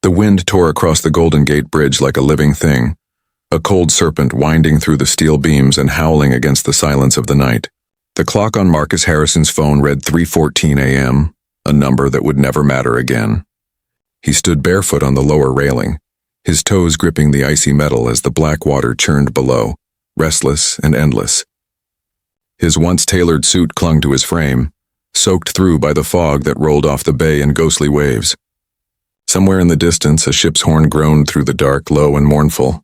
The wind tore across the Golden Gate Bridge like a living thing, a cold serpent winding through the steel beams and howling against the silence of the night. The clock on Marcus Harrison's phone read 3:14 a.m., a number that would never matter again. He stood barefoot on the lower railing, his toes gripping the icy metal as the black water churned below, restless and endless. His once tailored suit clung to his frame, soaked through by the fog that rolled off the bay in ghostly waves. Somewhere in the distance, a ship's horn groaned through the dark, low and mournful,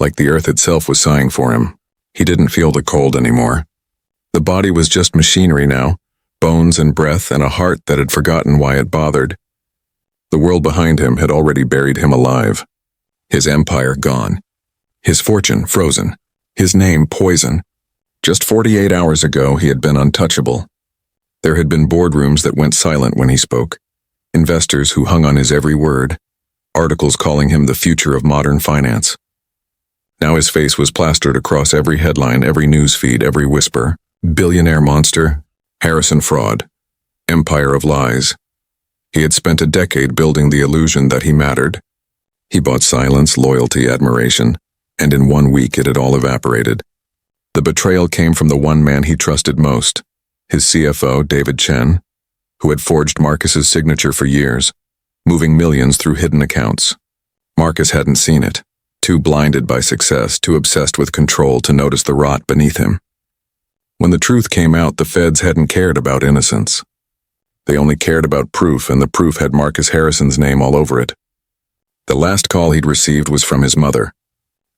like the earth itself was sighing for him. He didn't feel the cold anymore. The body was just machinery now, bones and breath and a heart that had forgotten why it bothered. The world behind him had already buried him alive. His empire gone. His fortune frozen. His name poison. Just 48 hours ago, he had been untouchable. There had been boardrooms that went silent when he spoke, investors who hung on his every word, articles calling him the future of modern finance. Now his face was plastered across every headline, every news feed, every whisper. Billionaire monster, Harrison fraud, empire of lies. He had spent a decade building the illusion that he mattered. He bought silence, loyalty, admiration, and in 1 week it had all evaporated. The betrayal came from the one man he trusted most, his CFO, David Chen, who had forged Marcus's signature for years, moving millions through hidden accounts. Marcus hadn't seen it, too blinded by success, too obsessed with control to notice the rot beneath him. When the truth came out, the feds hadn't cared about innocence. They only cared about proof, and the proof had Marcus Harrison's name all over it. The last call he'd received was from his mother.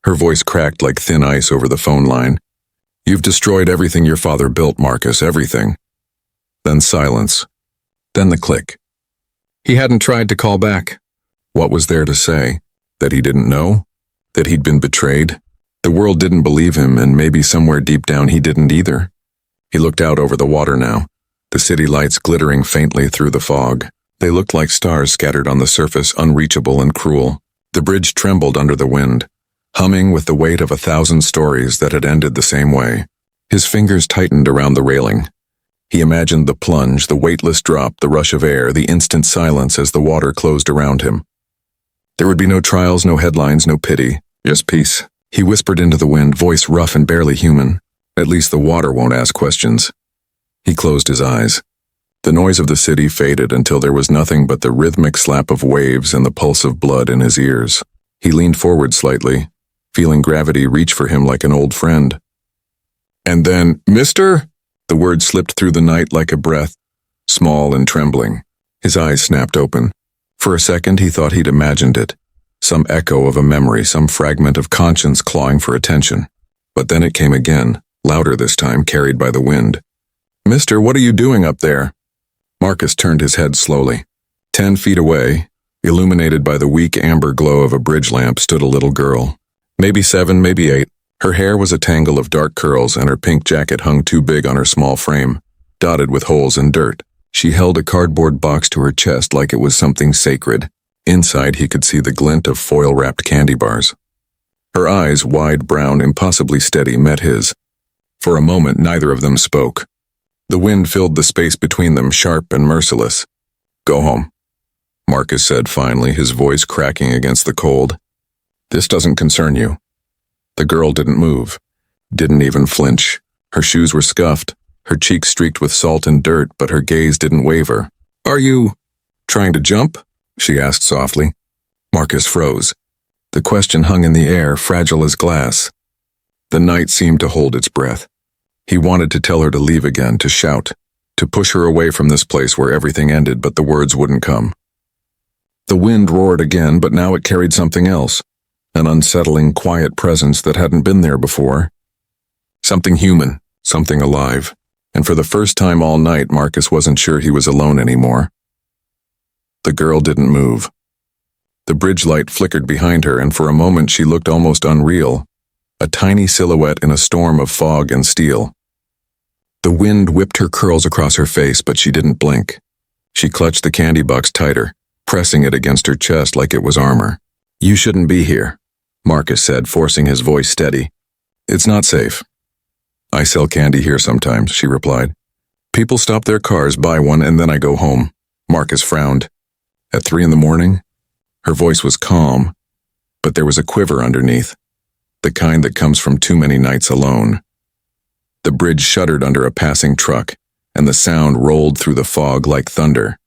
Her voice cracked like thin ice over the phone line. "You've destroyed everything your father built, Marcus, everything." Then silence. Then the click. He hadn't tried to call back. What was there to say? That he didn't know? That he'd been betrayed? The world didn't believe him, and maybe somewhere deep down he didn't either. He looked out over the water now, the city lights glittering faintly through the fog. They looked like stars scattered on the surface, unreachable and cruel. The bridge trembled under the wind, humming with the weight of 1,000 stories that had ended the same way. His fingers tightened around the railing. He imagined the plunge, the weightless drop, the rush of air, the instant silence as the water closed around him. There would be no trials, no headlines, no pity, just peace. He whispered into the wind, voice rough and barely human. At least the water won't ask questions. He closed his eyes. The noise of the city faded until there was nothing but the rhythmic slap of waves and the pulse of blood in his ears. He leaned forward slightly, feeling gravity reach for him like an old friend. And then, "Mister?" The word slipped through the night like a breath, small and trembling. His eyes snapped open. For a second he thought he'd imagined it. Some echo of a memory, some fragment of conscience clawing for attention. But then it came again, louder this time, carried by the wind. "Mister, what are you doing up there?" Marcus turned his head slowly. 10 feet away, illuminated by the weak amber glow of a bridge lamp, stood a little girl. Maybe 7, maybe 8. Her hair was a tangle of dark curls, and her pink jacket hung too big on her small frame, dotted with holes and dirt. She held a cardboard box to her chest like it was something sacred. Inside, he could see the glint of foil-wrapped candy bars. Her eyes, wide brown, impossibly steady, met his. For a moment, neither of them spoke. The wind filled the space between them, sharp and merciless. "Go home," Marcus said finally, his voice cracking against the cold. "This doesn't concern you." The girl didn't move, didn't even flinch. Her shoes were scuffed, her cheeks streaked with salt and dirt, but her gaze didn't waver. "Are you trying to jump?" she asked softly. Marcus froze. The question hung in the air, fragile as glass. The night seemed to hold its breath. He wanted to tell her to leave again, to shout, to push her away from this place where everything ended, but the words wouldn't come. The wind roared again, but now it carried something else, an unsettling, quiet presence that hadn't been there before. Something human, something alive, and for the first time all night, Marcus wasn't sure he was alone anymore. The girl didn't move. The bridge light flickered behind her, and for a moment she looked almost unreal, a tiny silhouette in a storm of fog and steel. The wind whipped her curls across her face, but she didn't blink. She clutched the candy box tighter, pressing it against her chest like it was armor. "You shouldn't be here," Marcus said, forcing his voice steady. "It's not safe." "I sell candy here sometimes," she replied. "People stop their cars, buy one, and then I go home." Marcus frowned. "At 3 in the morning? Her voice was calm, but there was a quiver underneath, the kind that comes from too many nights alone. The bridge shuddered under a passing truck, and the sound rolled through the fog like thunder.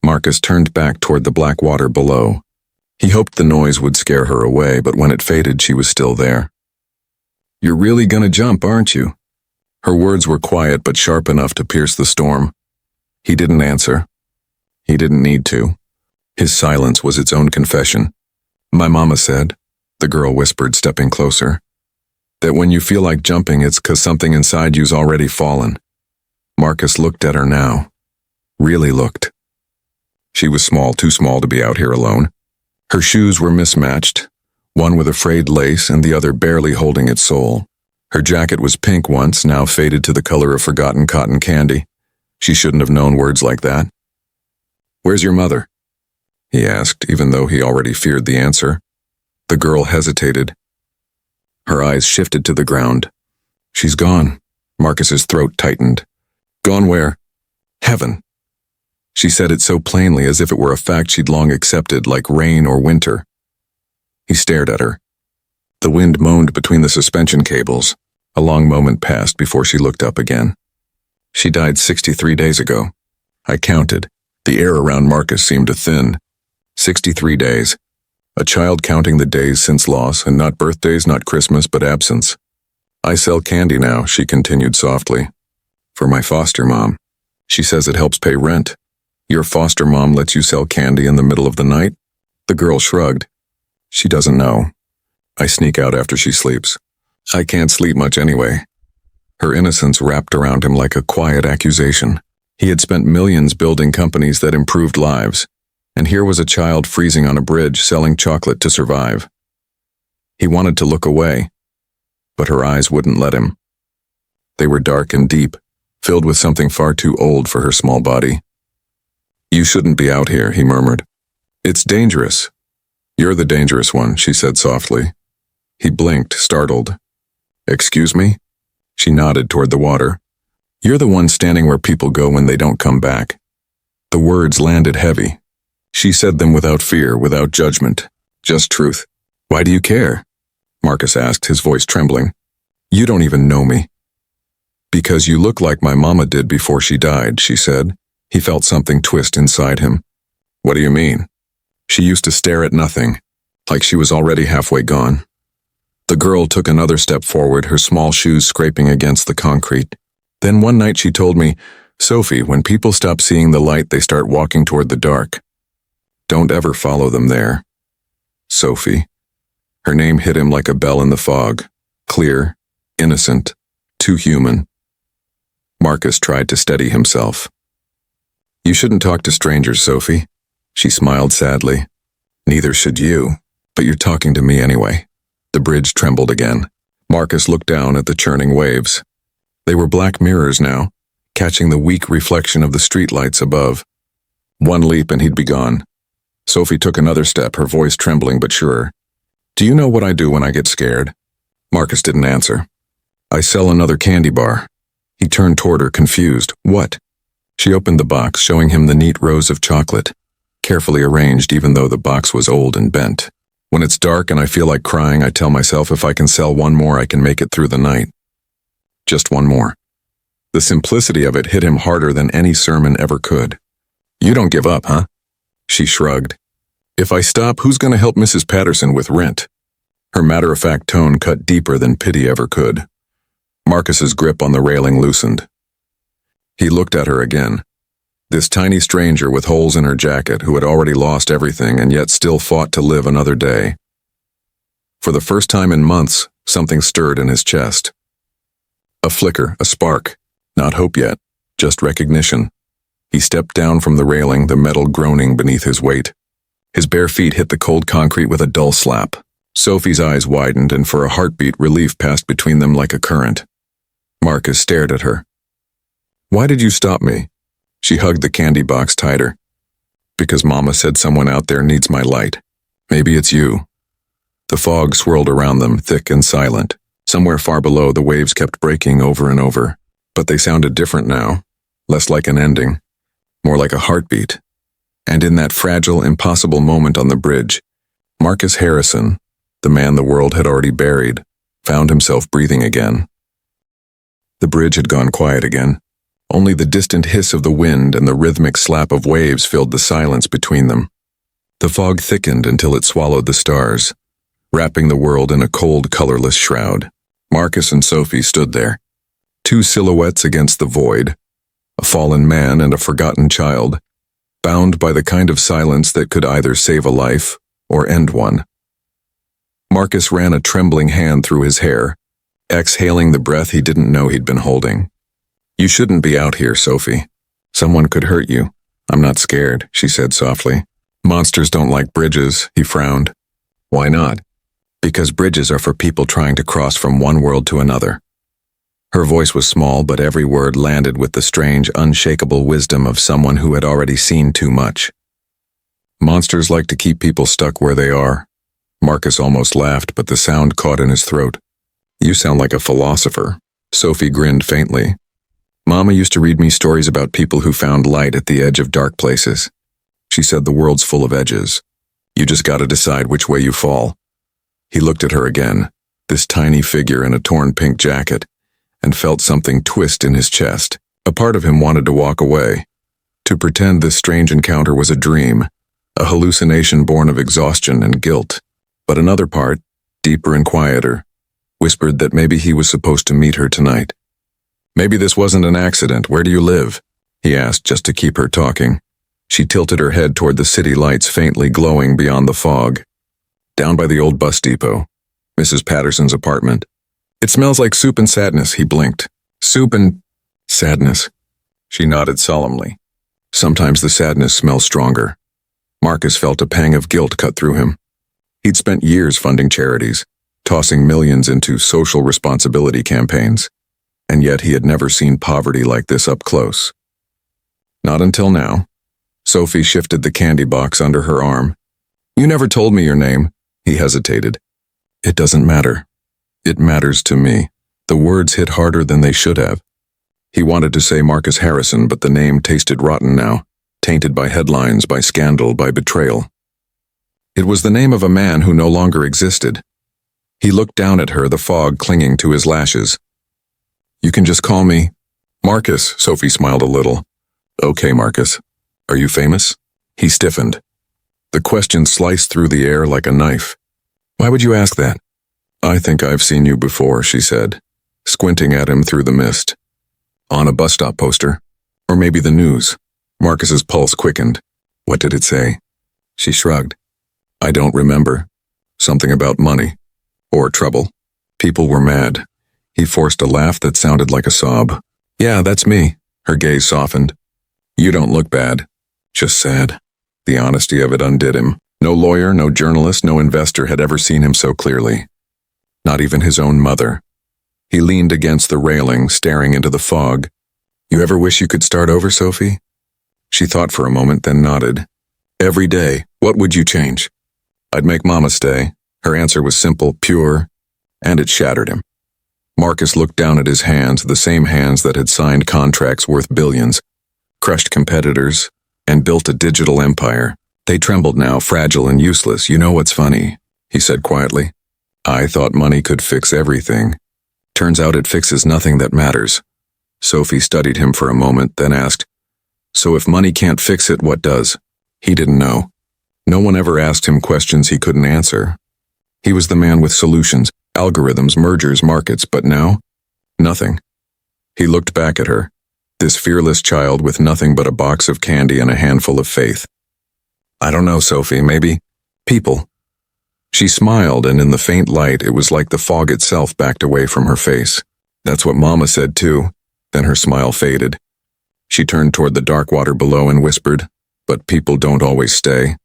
Marcus turned back toward the black water below. He hoped the noise would scare her away, but when it faded, she was still there. "You're really gonna jump, aren't you?" Her words were quiet but sharp enough to pierce the storm. He didn't answer. He didn't need to. His silence was its own confession. "My mama said," the girl whispered, stepping closer, "that when you feel like jumping, it's 'cause something inside you's already fallen." Marcus looked at her now. Really looked. She was small, too small to be out here alone. Her shoes were mismatched, one with a frayed lace and the other barely holding its sole. Her jacket was pink once, now faded to the color of forgotten cotton candy. She shouldn't have known words like that. "Where's your mother?" he asked, even though he already feared the answer. The girl hesitated. Her eyes shifted to the ground. "She's gone." Marcus's throat tightened. "Gone where?" "Heaven." She said it so plainly as if it were a fact she'd long accepted, like rain or winter. He stared at her. The wind moaned between the suspension cables. A long moment passed before she looked up again. "She died 63 days ago." I counted. The air around Marcus seemed to thin. 63 days. A child counting the days since loss, and not birthdays, not Christmas, but absence. "I sell candy now," she continued softly. "For my foster mom. She says it helps pay rent." "Your foster mom lets you sell candy in the middle of the night?" The girl shrugged. "She doesn't know. I sneak out after she sleeps. I can't sleep much anyway." Her innocence wrapped around him like a quiet accusation. He had spent millions building companies that improved lives, and here was a child freezing on a bridge selling chocolate to survive. He wanted to look away, but her eyes wouldn't let him. They were dark and deep, filled with something far too old for her small body. "You shouldn't be out here," he murmured. "It's dangerous." "You're the dangerous one," she said softly. He blinked, startled. "Excuse me?" She nodded toward the water. "You're the one standing where people go when they don't come back." The words landed heavy. She said them without fear, without judgment, just truth. "Why do you care?" Marcus asked, his voice trembling. "You don't even know me." "Because you look like my mama did before she died," she said. He felt something twist inside him. "What do you mean?" She used to stare at nothing, like she was already halfway gone. The girl took another step forward, her small shoes scraping against the concrete. "Then one night she told me, 'Sophie, when people stop seeing the light, they start walking toward the dark. Don't ever follow them there.'" Sophie. Her name hit him like a bell in the fog. Clear, innocent, too human. Marcus tried to steady himself. "You shouldn't talk to strangers, Sophie." She smiled sadly. "Neither should you, but you're talking to me anyway." The bridge trembled again. Marcus looked down at the churning waves. They were black mirrors now, catching the weak reflection of the streetlights above. One leap and he'd be gone. Sophie took another step, her voice trembling but sure. "Do you know what I do when I get scared?" Marcus didn't answer. "I sell another candy bar." He turned toward her, confused. "What?" She opened the box, showing him the neat rows of chocolate, carefully arranged even though the box was old and bent. "When it's dark and I feel like crying, I tell myself if I can sell one more, I can make it through the night. Just one more." The simplicity of it hit him harder than any sermon ever could. "You don't give up, huh?" She shrugged. "If I stop, who's going to help Mrs. Patterson with rent?" Her matter-of-fact tone cut deeper than pity ever could. Marcus's grip on the railing loosened. He looked at her again. This tiny stranger with holes in her jacket who had already lost everything and yet still fought to live another day. For the first time in months, something stirred in his chest. A flicker, a spark. Not hope yet, just recognition. He stepped down from the railing, the metal groaning beneath his weight. His bare feet hit the cold concrete with a dull slap. Sophie's eyes widened, and for a heartbeat, relief passed between them like a current. Marcus stared at her. "Why did you stop me?" She hugged the candy box tighter. "Because Mama said someone out there needs my light. Maybe it's you." The fog swirled around them, thick and silent. Somewhere far below, the waves kept breaking over and over. But they sounded different now. Less like an ending. More like a heartbeat. And in that fragile, impossible moment on the bridge, Marcus Harrison, the man the world had already buried, found himself breathing again. The bridge had gone quiet again. Only the distant hiss of the wind and the rhythmic slap of waves filled the silence between them. The fog thickened until it swallowed the stars, wrapping the world in a cold, colorless shroud. Marcus and Sophie stood there, two silhouettes against the void, a fallen man and a forgotten child, bound by the kind of silence that could either save a life or end one. Marcus ran a trembling hand through his hair, exhaling the breath he didn't know he'd been holding. "You shouldn't be out here, Sophie. Someone could hurt you." "I'm not scared," she said softly. "Monsters don't like bridges," he frowned. "Why not?" "Because bridges are for people trying to cross from one world to another." Her voice was small, but every word landed with the strange, unshakable wisdom of someone who had already seen too much. "Monsters like to keep people stuck where they are." Marcus almost laughed, but the sound caught in his throat. "You sound like a philosopher." Sophie grinned faintly. "Mama used to read me stories about people who found light at the edge of dark places. She said the world's full of edges. You just gotta decide which way you fall." He looked at her again, this tiny figure in a torn pink jacket, and felt something twist in his chest. A part of him wanted to walk away, to pretend this strange encounter was a dream, a hallucination born of exhaustion and guilt. But another part, deeper and quieter, whispered that maybe he was supposed to meet her tonight. "Maybe this wasn't an accident. Where do you live?" he asked just to keep her talking. She tilted her head toward the city lights faintly glowing beyond the fog. "Down by the old bus depot. Mrs. Patterson's apartment." "It smells like soup and sadness," he blinked. "Soup and sadness." She nodded solemnly. "Sometimes the sadness smells stronger." Marcus felt a pang of guilt cut through him. He'd spent years funding charities, tossing millions into social responsibility campaigns, and yet he had never seen poverty like this up close. Not until now. Sophie shifted the candy box under her arm. "You never told me your name." He hesitated. "It doesn't matter. It matters to me." The words hit harder than they should have. He wanted to say Marcus Harrison, but the name tasted rotten now, tainted by headlines, by scandal, by betrayal. It was the name of a man who no longer existed. He looked down at her, the fog clinging to his lashes. "You can just call me Marcus." Sophie smiled a little. "Okay, Marcus. Are you famous?" He stiffened. The question sliced through the air like a knife. "Why would you ask that?" "I think I've seen you before," she said, squinting at him through the mist. "On a bus stop poster. Or maybe the news." Marcus's pulse quickened. "What did it say?" She shrugged. "I don't remember. Something about money. Or trouble. People were mad." He forced a laugh that sounded like a sob. "Yeah, that's me." Her gaze softened. "You don't look bad. Just sad." The honesty of it undid him. No lawyer, no journalist, no investor had ever seen him so clearly. Not even his own mother. He leaned against the railing, staring into the fog. "You ever wish you could start over, Sophie?" She thought for a moment, then nodded. "Every day. What would you change?" "I'd make Mama stay." Her answer was simple, pure, and it shattered him. Marcus looked down at his hands, the same hands that had signed contracts worth billions, crushed competitors, and built a digital empire. They trembled now, fragile and useless. "You know what's funny?" he said quietly. "I thought money could fix everything. Turns out it fixes nothing that matters." Sophie studied him for a moment, then asked, "So if money can't fix it, what does?" He didn't know. No one ever asked him questions he couldn't answer. He was the man with solutions, algorithms, mergers, markets, but now, nothing. He looked back at her, this fearless child with nothing but a box of candy and a handful of faith. "I don't know, Sophie, maybe people." She smiled, and in the faint light, it was like the fog itself backed away from her face. "That's what Mama said too." Then her smile faded. She turned toward the dark water below and whispered, "But people don't always stay."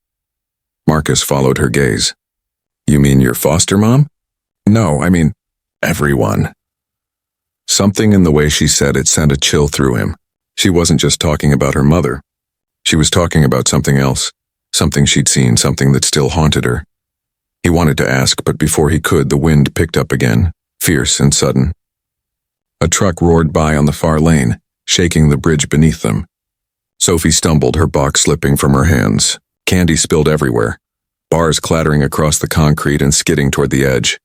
Marcus followed her gaze. "You mean your foster mom?" "No, I mean everyone." Something in the way she said it sent a chill through him. She wasn't just talking about her mother. She was talking about something else, something she'd seen, something that still haunted her. He wanted to ask, but before he could, the wind picked up again, fierce and sudden. A truck roared by on the far lane, shaking the bridge beneath them. Sophie stumbled, her box slipping from her hands. Candy spilled everywhere, bars clattering across the concrete and skidding toward the edge.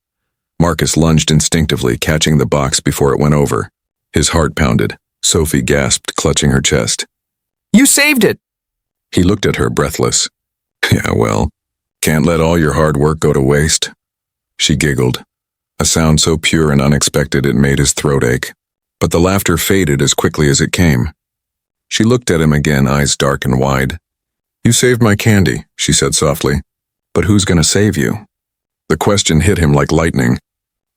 Marcus lunged instinctively, catching the box before it went over. His heart pounded. Sophie gasped, clutching her chest. You saved it! He looked at her, breathless. Yeah, well, can't let all your hard work go to waste. She giggled, a sound so pure and unexpected it made his throat ache. But the laughter faded as quickly as it came. She looked at him again, eyes dark and wide. You saved my candy, she said softly. But who's going to save you? The question hit him like lightning.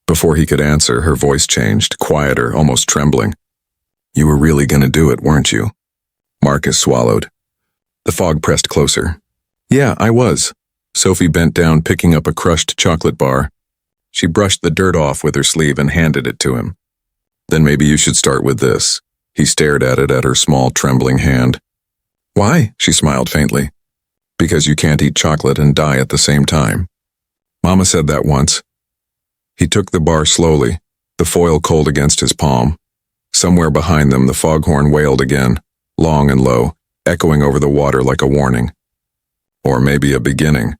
Before he could answer, her voice changed, quieter, almost trembling. You were really going to do it, weren't you? Marcus swallowed. The fog pressed closer. Yeah, I was. Sophie bent down, picking up a crushed chocolate bar. She brushed the dirt off with her sleeve and handed it to him. Then maybe you should start with this. He stared at it, at her small, trembling hand. Why? She smiled faintly. Because you can't eat chocolate and die at the same time. Mama said that once. He took the bar slowly, the foil cold against his palm. Somewhere behind them, the foghorn wailed again, long and low, echoing over the water like a warning. Or maybe a beginning.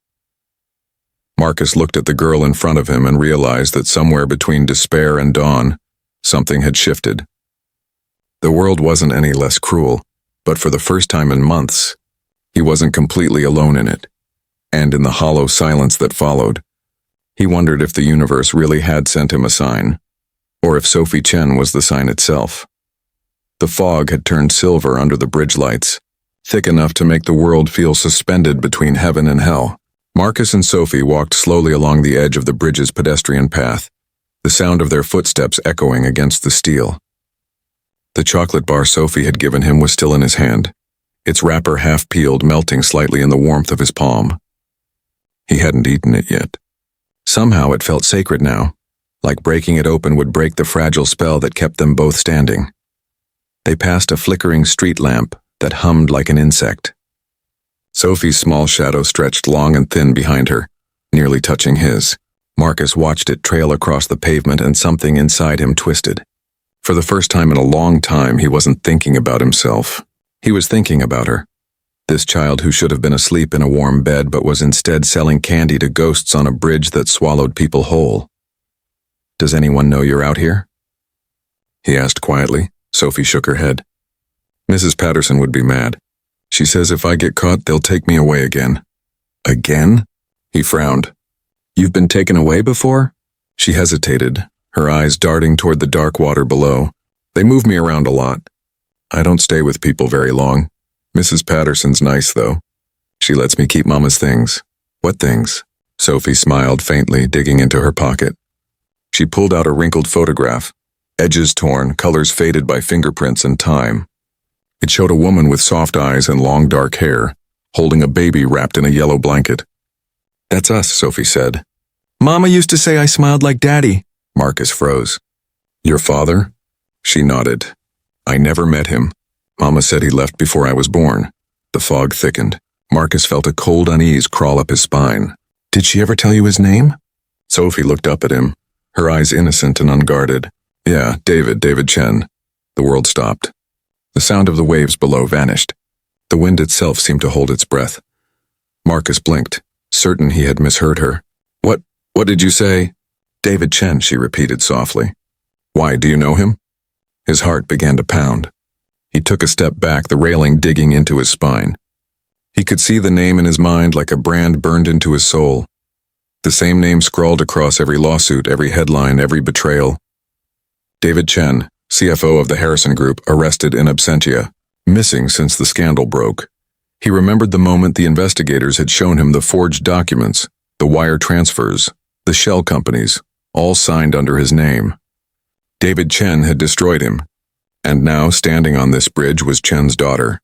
Marcus looked at the girl in front of him and realized that somewhere between despair and dawn, something had shifted. The world wasn't any less cruel, but for the first time in months, he wasn't completely alone in it. And in the hollow silence that followed, he wondered if the universe really had sent him a sign, or if Sophie Chen was the sign itself. The fog had turned silver under the bridge lights, thick enough to make the world feel suspended between heaven and hell. Marcus and Sophie walked slowly along the edge of the bridge's pedestrian path, the sound of their footsteps echoing against the steel. The chocolate bar Sophie had given him was still in his hand, its wrapper half peeled, melting slightly in the warmth of his palm. He hadn't eaten it yet. Somehow it felt sacred now, like breaking it open would break the fragile spell that kept them both standing. They passed a flickering street lamp that hummed like an insect. Sophie's small shadow stretched long and thin behind her, nearly touching his. Marcus watched it trail across the pavement and something inside him twisted. For the first time in a long time, he wasn't thinking about himself. He was thinking about her. This child who should have been asleep in a warm bed but was instead selling candy to ghosts on a bridge that swallowed people whole. Does anyone know you're out here? He asked quietly. Sophie shook her head. Mrs. Patterson would be mad. She says if I get caught, they'll take me away again. Again? He frowned. You've been taken away before? She hesitated, her eyes darting toward the dark water below. They move me around a lot. I don't stay with people very long. Mrs. Patterson's nice, though. She lets me keep Mama's things. What things? Sophie smiled faintly, digging into her pocket. She pulled out a wrinkled photograph, edges torn, colors faded by fingerprints and time. It showed a woman with soft eyes and long dark hair, holding a baby wrapped in a yellow blanket. That's us, Sophie said. Mama used to say I smiled like Daddy. Marcus froze. Your father? She nodded. I never met him. Mama said he left before I was born. The fog thickened. Marcus felt a cold unease crawl up his spine. Did she ever tell you his name? Sophie looked up at him, her eyes innocent and unguarded. Yeah, David Chen. The world stopped. The sound of the waves below vanished. The wind itself seemed to hold its breath. Marcus blinked, certain he had misheard her. What did you say? David Chen, she repeated softly. Why, do you know him? His heart began to pound. He took a step back, the railing digging into his spine. He could see the name in his mind like a brand burned into his soul. The same name scrawled across every lawsuit, every headline, every betrayal. David Chen, CFO of the Harrison Group, arrested in absentia, missing since the scandal broke. He remembered the moment the investigators had shown him the forged documents, the wire transfers, the shell companies, all signed under his name. David Chen had destroyed him, and now standing on this bridge was Chen's daughter.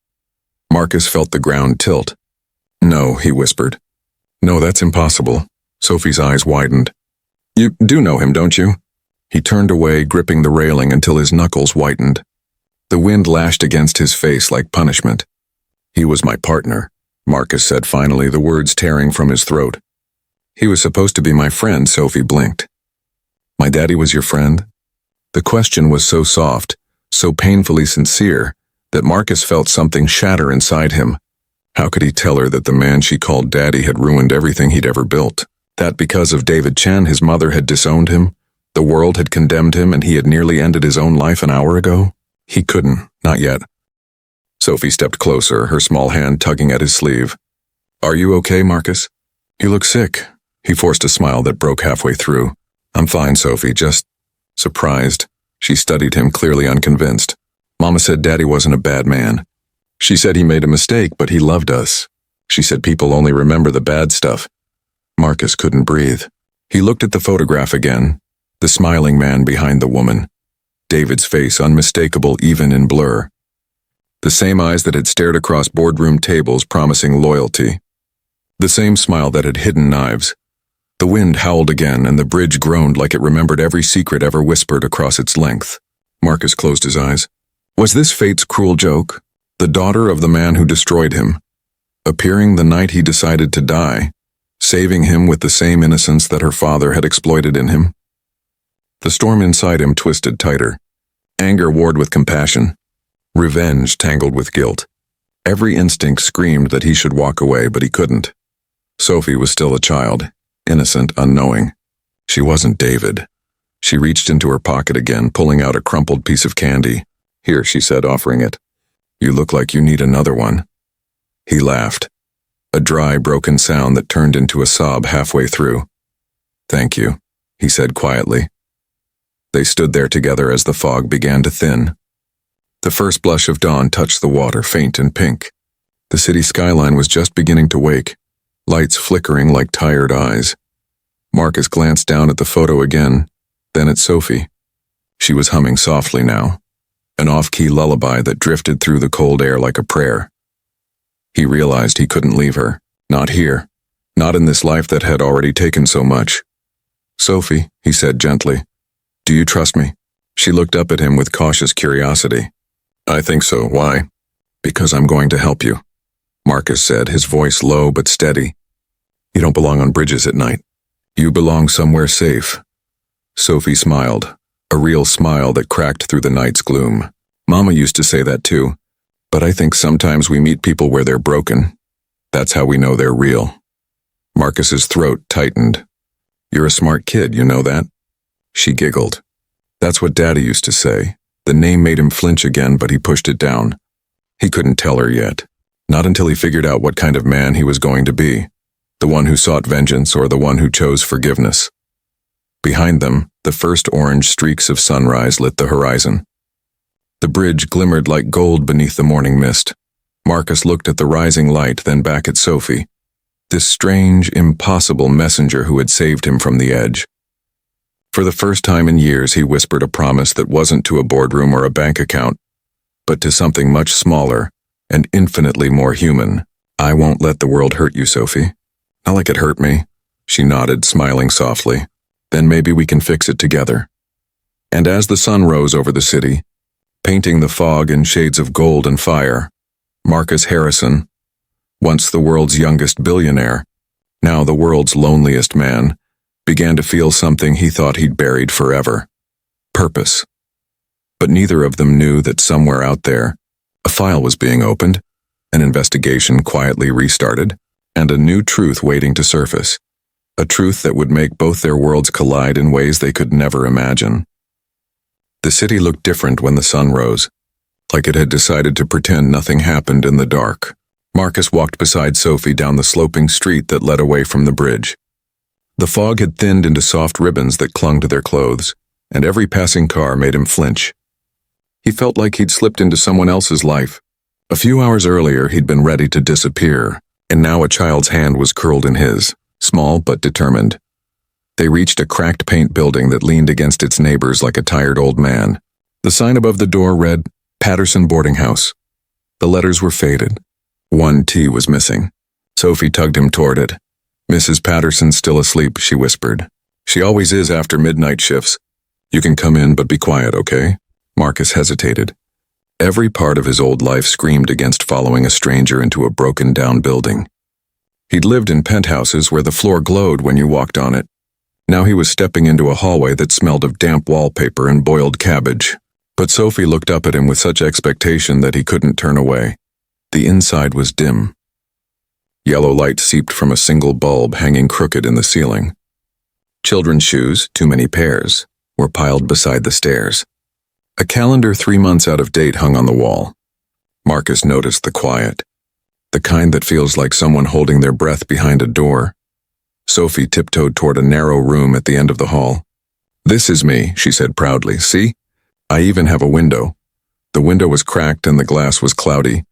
Marcus felt the ground tilt. No, he whispered. No, that's impossible. Sophie's eyes widened. You do know him, don't you? He turned away, gripping the railing until his knuckles whitened. The wind lashed against his face like punishment. He was my partner, Marcus said finally, the words tearing from his throat. He was supposed to be my friend, Sophie blinked. My daddy was your friend? The question was so soft, so painfully sincere, that Marcus felt something shatter inside him. How could he tell her that the man she called Daddy had ruined everything he'd ever built? That because of David Chen, his mother had disowned him, the world had condemned him, and he had nearly ended his own life an hour ago? He couldn't, not yet. Sophie stepped closer, her small hand tugging at his sleeve. "Are you okay, Marcus? You look sick." He forced a smile that broke halfway through. "I'm fine, Sophie, just surprised." She studied him, clearly unconvinced. "Mama said Daddy wasn't a bad man. She said he made a mistake, but he loved us. She said people only remember the bad stuff." Marcus couldn't breathe. He looked at the photograph again, the smiling man behind the woman. David's face unmistakable even in blur. The same eyes that had stared across boardroom tables promising loyalty. The same smile that had hidden knives. The wind howled again, and the bridge groaned like it remembered every secret ever whispered across its length. Marcus closed his eyes. Was this fate's cruel joke? The daughter of the man who destroyed him, appearing the night he decided to die, saving him with the same innocence that her father had exploited in him? The storm inside him twisted tighter. Anger warred with compassion. Revenge tangled with guilt. Every instinct screamed that he should walk away, but he couldn't. Sophie was still a child, innocent, unknowing. She wasn't David. She reached into her pocket again, pulling out a crumpled piece of candy. "Here," she said, offering it. "You look like you need another one." He laughed, a dry, broken sound that turned into a sob halfway through. "Thank you," he said quietly. They stood there together as the fog began to thin. The first blush of dawn touched the water, faint and pink. The city skyline was just beginning to wake, lights flickering like tired eyes. Marcus glanced down at the photo again, then at Sophie. She was humming softly now, an off-key lullaby that drifted through the cold air like a prayer. He realized he couldn't leave her, not here, not in this life that had already taken so much. "Sophie," he said gently, "do you trust me?" She looked up at him with cautious curiosity. "I think so. Why?" "Because I'm going to help you," Marcus said, his voice low but steady. "You don't belong on bridges at night. You belong somewhere safe." Sophie smiled, a real smile that cracked through the night's gloom. "Mama used to say that too, but I think sometimes we meet people where they're broken. That's how we know they're real." Marcus's throat tightened. "You're a smart kid, you know that?" She giggled. "That's what Daddy used to say." The name made him flinch again, but he pushed it down. He couldn't tell her yet, not until he figured out what kind of man he was going to be, the one who sought vengeance or the one who chose forgiveness. Behind them, the first orange streaks of sunrise lit the horizon. The bridge glimmered like gold beneath the morning mist. Marcus looked at the rising light, then back at Sophie, this strange, impossible messenger who had saved him from the edge. For the first time in years, he whispered a promise that wasn't to a boardroom or a bank account, but to something much smaller and infinitely more human. "I won't let the world hurt you, Sophie. Not like it hurt me." She nodded, smiling softly. "Then maybe we can fix it together." And as the sun rose over the city, painting the fog in shades of gold and fire, Marcus Harrison, once the world's youngest billionaire, now the world's loneliest man, began to feel something he thought he'd buried forever. Purpose. But neither of them knew that somewhere out there, a file was being opened, an investigation quietly restarted, and a new truth waiting to surface. A truth that would make both their worlds collide in ways they could never imagine. The city looked different when the sun rose, like it had decided to pretend nothing happened in the dark. Marcus walked beside Sophie down the sloping street that led away from the bridge. The fog had thinned into soft ribbons that clung to their clothes, and every passing car made him flinch. He felt like he'd slipped into someone else's life. A few hours earlier, he'd been ready to disappear, and now a child's hand was curled in his, small but determined. They reached a cracked paint building that leaned against its neighbors like a tired old man. The sign above the door read, "Patterson Boarding House." The letters were faded. One T was missing. Sophie tugged him toward it. "Mrs. Patterson's still asleep," she whispered. "She always is after midnight shifts. You can come in, but be quiet, okay?" Marcus hesitated. Every part of his old life screamed against following a stranger into a broken-down building. He'd lived in penthouses where the floor glowed when you walked on it. Now he was stepping into a hallway that smelled of damp wallpaper and boiled cabbage. But Sophie looked up at him with such expectation that he couldn't turn away. The inside was dim. Yellow light seeped from a single bulb hanging crooked in the ceiling. Children's shoes, too many pairs, were piled beside the stairs. A calendar 3 months out of date hung on the wall. Marcus noticed the quiet, the kind that feels like someone holding their breath behind a door. Sophie tiptoed toward a narrow room at the end of the hall. "This is me," she said proudly. "See? I even have a window." The window was cracked and the glass was cloudy,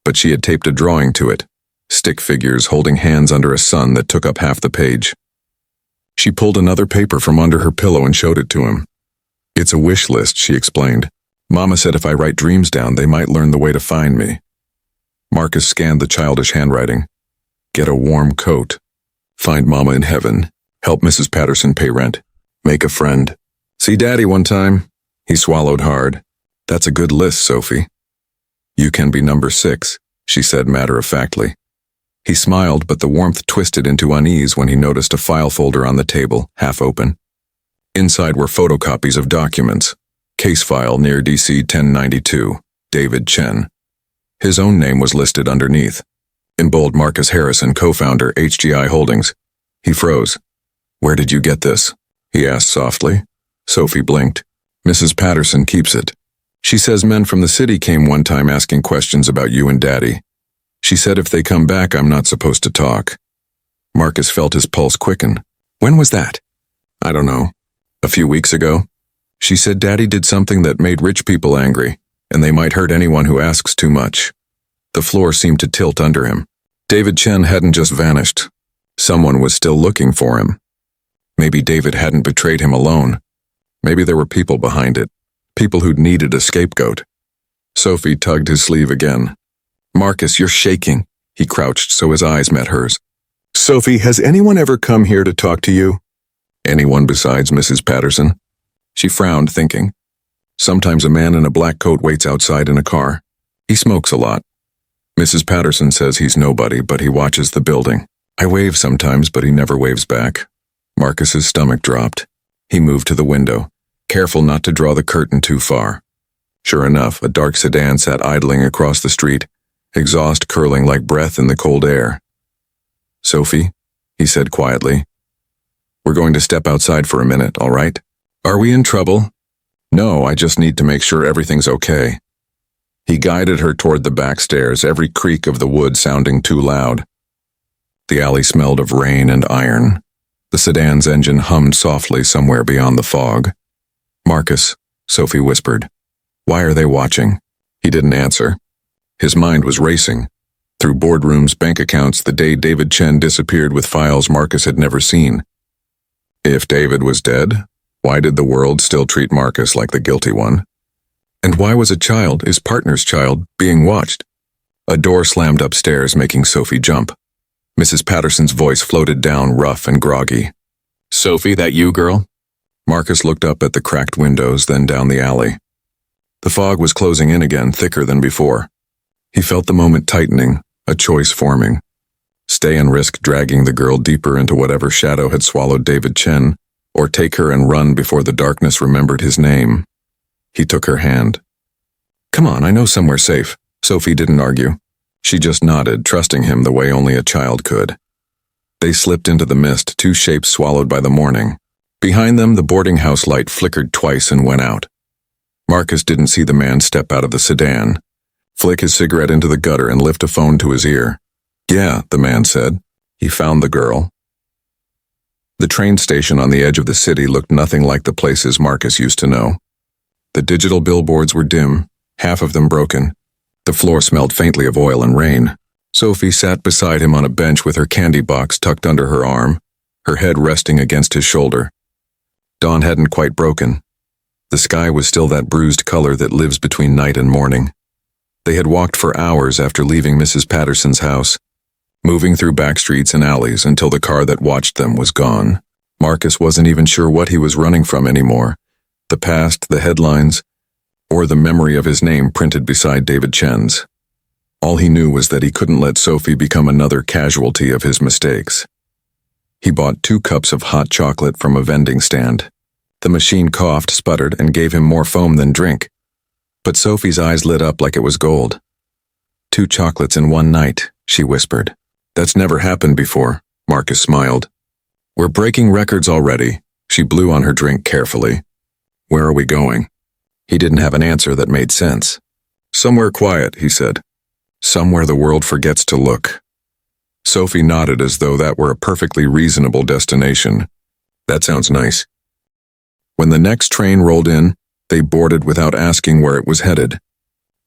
but she had taped a drawing to it, stick figures holding hands under a sun that took up half the page. She pulled another paper from under her pillow and showed it to him. "It's a wish list," she explained. "Mama said if I write dreams down, they might learn the way to find me." Marcus scanned the childish handwriting. Get a warm coat. Find Mama in heaven. Help Mrs. Patterson pay rent. Make a friend. See Daddy one time. He swallowed hard. "That's a good list, Sophie." "You can be number 6, she said matter-of-factly. He smiled, but the warmth twisted into unease when he noticed a file folder on the table, half open. Inside were photocopies of documents. Case file near DC 1092, David Chen. His own name was listed underneath. In bold, Marcus Harrison, co-founder, HGI Holdings. He froze. "Where did you get this?" he asked softly. Sophie blinked. "Mrs. Patterson keeps it. She says men from the city came one time asking questions about you and Daddy. She said if they come back, I'm not supposed to talk." Marcus felt his pulse quicken. "When was that?" "I don't know. A few weeks ago. She said Daddy did something that made rich people angry, and they might hurt anyone who asks too much." The floor seemed to tilt under him. David Chen hadn't just vanished. Someone was still looking for him. Maybe David hadn't betrayed him alone. Maybe there were people behind it, people who'd needed a scapegoat. Sophie tugged his sleeve again. "Marcus, you're shaking." He crouched so his eyes met hers. "Sophie, has anyone ever come here to talk to you?" "Anyone besides Mrs. Patterson?" She frowned, thinking. Sometimes a man in a black coat waits outside in a car. He smokes a lot. Mrs. Patterson says he's nobody, but he watches the building. I wave sometimes, but he never waves back. Marcus's stomach dropped. He moved to the window, careful not to draw the curtain too far. Sure enough, a dark sedan sat idling across the street, exhaust curling like breath in the cold air. "Sophie," he said quietly, "we're going to step outside for a minute, all right? Are we in trouble?" "No, I just need to make sure everything's okay." He guided her toward the back stairs, every creak of the wood sounding too loud. The alley smelled of rain and iron. The sedan's engine hummed softly somewhere beyond the fog. "Marcus," Sophie whispered. "Why are they watching?" He didn't answer. His mind was racing. Through boardrooms, bank accounts, the day David Chen disappeared with files Marcus had never seen. If David was dead, why did the world still treat Marcus like the guilty one? And why was a child, his partner's child, being watched? A door slammed upstairs, making Sophie jump. Mrs. Patterson's voice floated down, rough and groggy. "Sophie, that you, girl?" Marcus looked up at the cracked windows, then down the alley. The fog was closing in again, thicker than before. He felt the moment tightening, a choice forming. Stay and risk dragging the girl deeper into whatever shadow had swallowed David Chen, or take her and run before the darkness remembered his name. He took her hand. "Come on, I know somewhere safe." Sophie didn't argue. She just nodded, trusting him the way only a child could. They slipped into the mist, two shapes swallowed by the morning. Behind them, the boarding house light flickered twice and went out. Marcus didn't see the man step out of the sedan, flick his cigarette into the gutter and lift a phone to his ear. "Yeah," the man said. He found the girl. The train station on the edge of the city looked nothing like the places Marcus used to know. The digital billboards were dim, half of them broken. The floor smelled faintly of oil and rain. Sophie sat beside him on a bench with her candy box tucked under her arm, her head resting against his shoulder. Dawn hadn't quite broken. The sky was still that bruised color that lives between night and morning. They had walked for hours after leaving Mrs. Patterson's house, moving through back streets and alleys until the car that watched them was gone. Marcus wasn't even sure what he was running from anymore. The past, the headlines, or the memory of his name printed beside David Chen's. All he knew was that he couldn't let Sophie become another casualty of his mistakes. He bought 2 cups of hot chocolate from a vending stand. The machine coughed, sputtered, and gave him more foam than drink. But Sophie's eyes lit up like it was gold. 2 chocolates in one night, she whispered. That's never happened before, Marcus smiled. We're breaking records already. She blew on her drink carefully. Where are we going? He didn't have an answer that made sense. Somewhere quiet, he said. Somewhere the world forgets to look. Sophie nodded as though that were a perfectly reasonable destination. That sounds nice. When the next train rolled in, they boarded without asking where it was headed.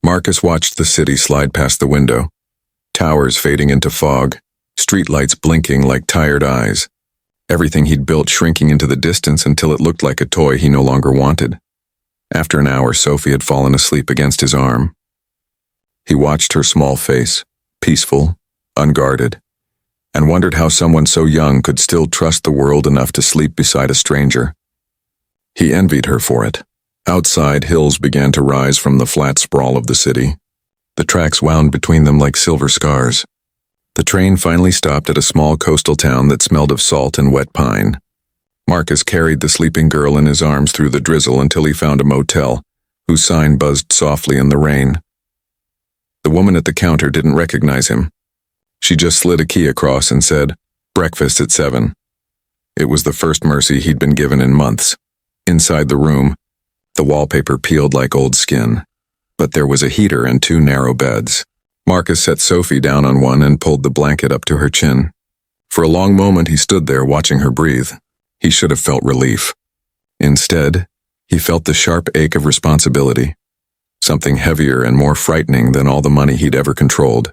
Marcus watched the city slide past the window. Towers fading into fog, streetlights blinking like tired eyes. Everything he'd built shrinking into the distance until it looked like a toy he no longer wanted. After an hour, Sophie had fallen asleep against his arm. He watched her small face, peaceful, unguarded, and wondered how someone so young could still trust the world enough to sleep beside a stranger. He envied her for it. Outside, hills began to rise from the flat sprawl of the city. The tracks wound between them like silver scars. The train finally stopped at a small coastal town that smelled of salt and wet pine. Marcus carried the sleeping girl in his arms through the drizzle until he found a motel, whose sign buzzed softly in the rain. The woman at the counter didn't recognize him. She just slid a key across and said, "Breakfast at 7." It was the first mercy he'd been given in months. Inside the room, the wallpaper peeled like old skin, but there was a heater and 2 narrow beds. Marcus set Sophie down on one and pulled the blanket up to her chin. For a long moment he stood there watching her breathe. He should have felt relief. Instead, he felt the sharp ache of responsibility, something heavier and more frightening than all the money he'd ever controlled.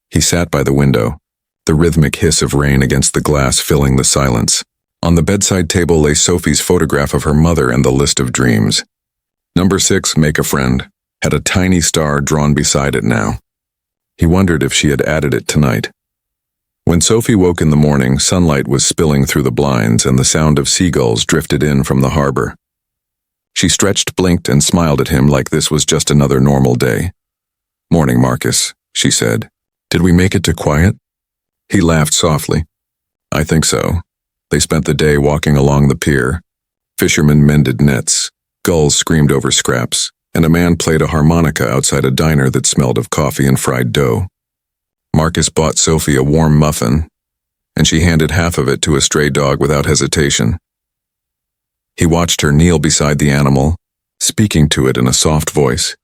He sat by the window, the rhythmic hiss of rain against the glass filling the silence. On the bedside table lay Sophie's photograph of her mother and the list of dreams. Number 6, make a friend, had a tiny star drawn beside it now. He wondered if she had added it tonight. When Sophie woke in the morning, sunlight was spilling through the blinds and the sound of seagulls drifted in from the harbor. She stretched, blinked, and smiled at him like this was just another normal day. "Morning, Marcus," she said. "Did we make it to quiet?" He laughed softly. "I think so." They spent the day walking along the pier. Fishermen mended nets, gulls screamed over scraps, and a man played a harmonica outside a diner that smelled of coffee and fried dough. Marcus bought Sophie a warm muffin, and she handed half of it to a stray dog without hesitation. He watched her kneel beside the animal, speaking to it in a soft voice,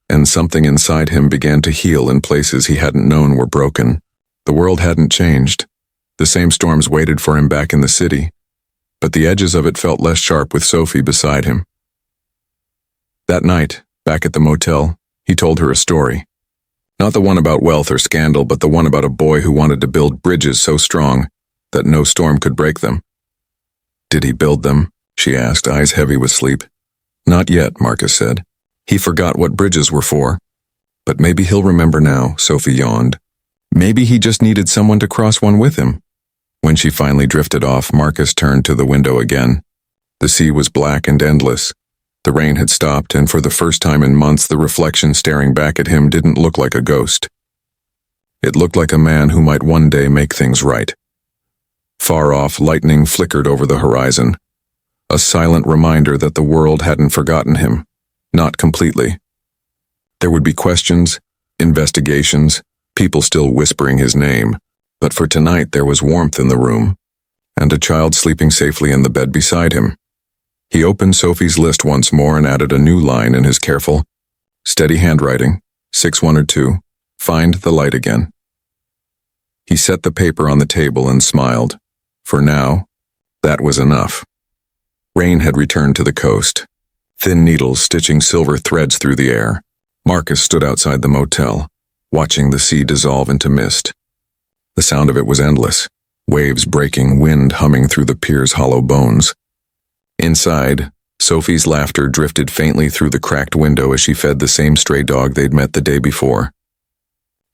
and something inside him began to heal in places he hadn't known were broken. The world hadn't changed. The same storms waited for him back in the city, but the edges of it felt less sharp with Sophie beside him. That night, back at the motel, he told her a story. Not the one about wealth or scandal, but the one about a boy who wanted to build bridges so strong that no storm could break them. "Did he build them?" she asked, eyes heavy with sleep. "Not yet," Marcus said. "He forgot what bridges were for. But maybe he'll remember now," Sophie yawned. "Maybe he just needed someone to cross one with him." When she finally drifted off, Marcus turned to the window again. The sea was black and endless. The rain had stopped, and for the first time in months, the reflection staring back at him didn't look like a ghost. It looked like a man who might one day make things right. Far off, lightning flickered over the horizon, a silent reminder that the world hadn't forgotten him, not completely. There would be questions, investigations, people still whispering his name, but for tonight there was warmth in the room, and a child sleeping safely in the bed beside him. He opened Sophie's list once more and added a new line in his careful, steady handwriting, 6102, "Find the light again." He set the paper on the table and smiled. For now, that was enough. Rain had returned to the coast, thin needles stitching silver threads through the air. Marcus stood outside the motel, watching the sea dissolve into mist. The sound of it was endless, waves breaking, wind humming through the pier's hollow bones. Inside, Sophie's laughter drifted faintly through the cracked window as she fed the same stray dog they'd met the day before.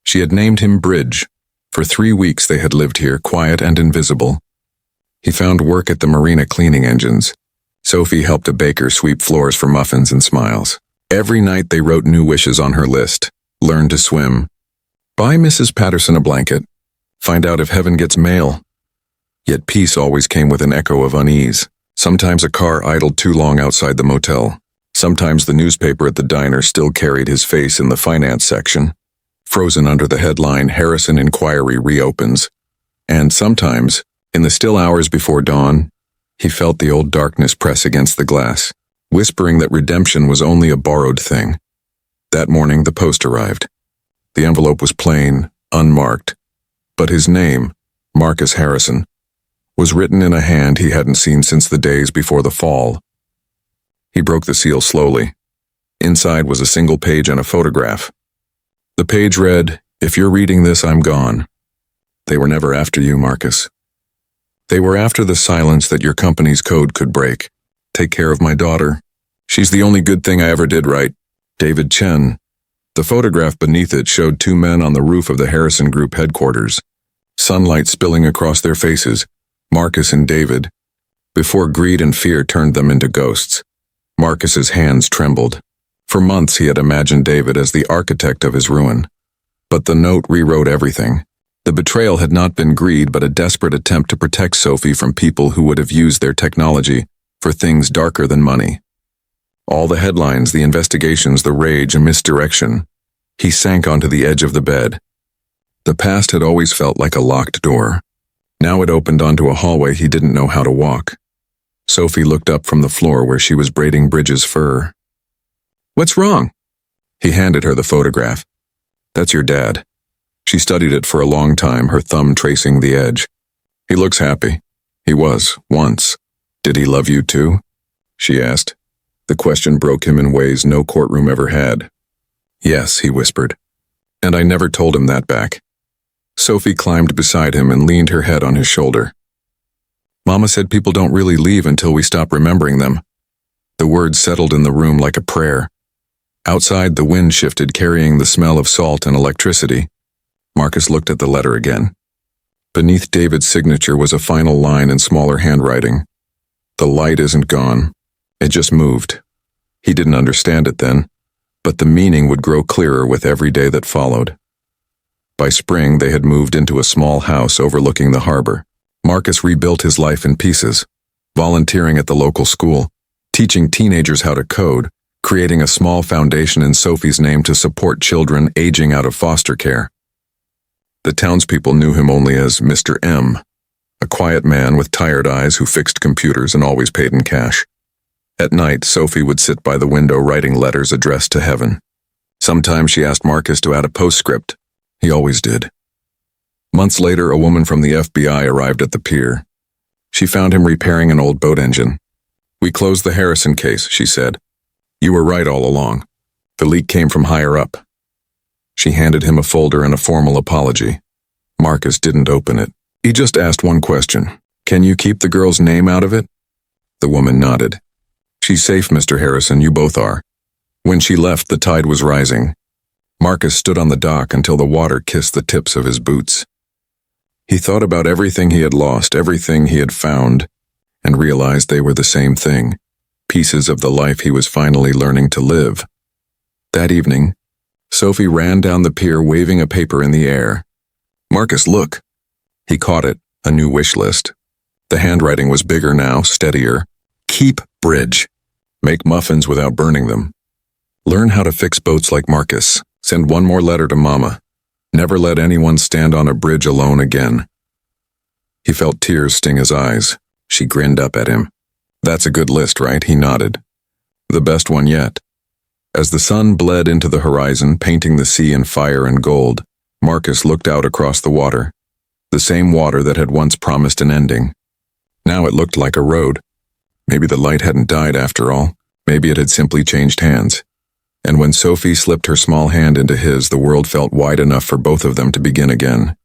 She had named him Bridge. For 3 weeks they had lived here, quiet and invisible. He found work at the marina cleaning engines. Sophie helped a baker sweep floors for muffins and smiles. Every night they wrote new wishes on her list. Learn to swim. Buy Mrs. Patterson a blanket. Find out if heaven gets mail. Yet peace always came with an echo of unease. Sometimes a car idled too long outside the motel. Sometimes the newspaper at the diner still carried his face in the finance section, frozen under the headline, "Harrison Inquiry Reopens." And sometimes, in the still hours before dawn, he felt the old darkness press against the glass, whispering that redemption was only a borrowed thing. That morning, the post arrived. The envelope was plain, unmarked, but his name, Marcus Harrison, was written in a hand he hadn't seen since the days before the fall. He broke the seal slowly. Inside was a single page and a photograph. The page read, "If you're reading this, I'm gone. They were never after you, Marcus. They were after the silence that your company's code could break. Take care of my daughter. She's the only good thing I ever did right. David Chen." The photograph beneath it showed two men on the roof of the Harrison Group headquarters, sunlight spilling across their faces, Marcus and David, before greed and fear turned them into ghosts. Marcus's hands trembled. For months he had imagined David as the architect of his ruin. But the note rewrote everything. The betrayal had not been greed but a desperate attempt to protect Sophie from people who would have used their technology for things darker than money. All the headlines, the investigations, the rage and misdirection. He sank onto the edge of the bed. The past had always felt like a locked door. Now it opened onto a hallway he didn't know how to walk. Sophie looked up from the floor where she was braiding Bridget's fur. "What's wrong?" He handed her the photograph. "That's your dad." She studied it for a long time, her thumb tracing the edge. "He looks happy. He was, once. Did he love you too?" she asked. The question broke him in ways no courtroom ever had. "Yes," he whispered. "And I never told him that back." Sophie climbed beside him and leaned her head on his shoulder. "Mama said people don't really leave until we stop remembering them." The words settled in the room like a prayer. Outside, the wind shifted, carrying the smell of salt and electricity. Marcus looked at the letter again. Beneath David's signature was a final line in smaller handwriting. "The light isn't gone. It just moved." He didn't understand it then, but the meaning would grow clearer with every day that followed. By spring, they had moved into a small house overlooking the harbor. Marcus rebuilt his life in pieces, volunteering at the local school, teaching teenagers how to code, creating a small foundation in Sophie's name to support children aging out of foster care. The townspeople knew him only as Mr. M, a quiet man with tired eyes who fixed computers and always paid in cash. At night, Sophie would sit by the window writing letters addressed to heaven. Sometimes she asked Marcus to add a postscript. He always did. Months later, a woman from the FBI arrived at the pier. She found him repairing an old boat engine. "We closed the Harrison case," she said. "You were right all along. The leak came from higher up." She handed him a folder and a formal apology. Marcus didn't open it. He just asked one question. "Can you keep the girl's name out of it?" The woman nodded. "She's safe, Mr. Harrison, you both are." When she left, the tide was rising. Marcus stood on the dock until the water kissed the tips of his boots. He thought about everything he had lost, everything he had found, and realized they were the same thing, pieces of the life he was finally learning to live. That evening, Sophie ran down the pier waving a paper in the air. "Marcus, look." He caught it, a new wish list. The handwriting was bigger now, steadier. "Keep bridge. Make muffins without burning them. Learn how to fix boats like Marcus. Send one more letter to Mama. Never let anyone stand on a bridge alone again." He felt tears sting his eyes. She grinned up at him. "That's a good list, right?" He nodded. "The best one yet." As the sun bled into the horizon, painting the sea in fire and gold, Marcus looked out across the water. The same water that had once promised an ending. Now it looked like a road. Maybe the light hadn't died after all. Maybe it had simply changed hands. And when Sophie slipped her small hand into his, the world felt wide enough for both of them to begin again.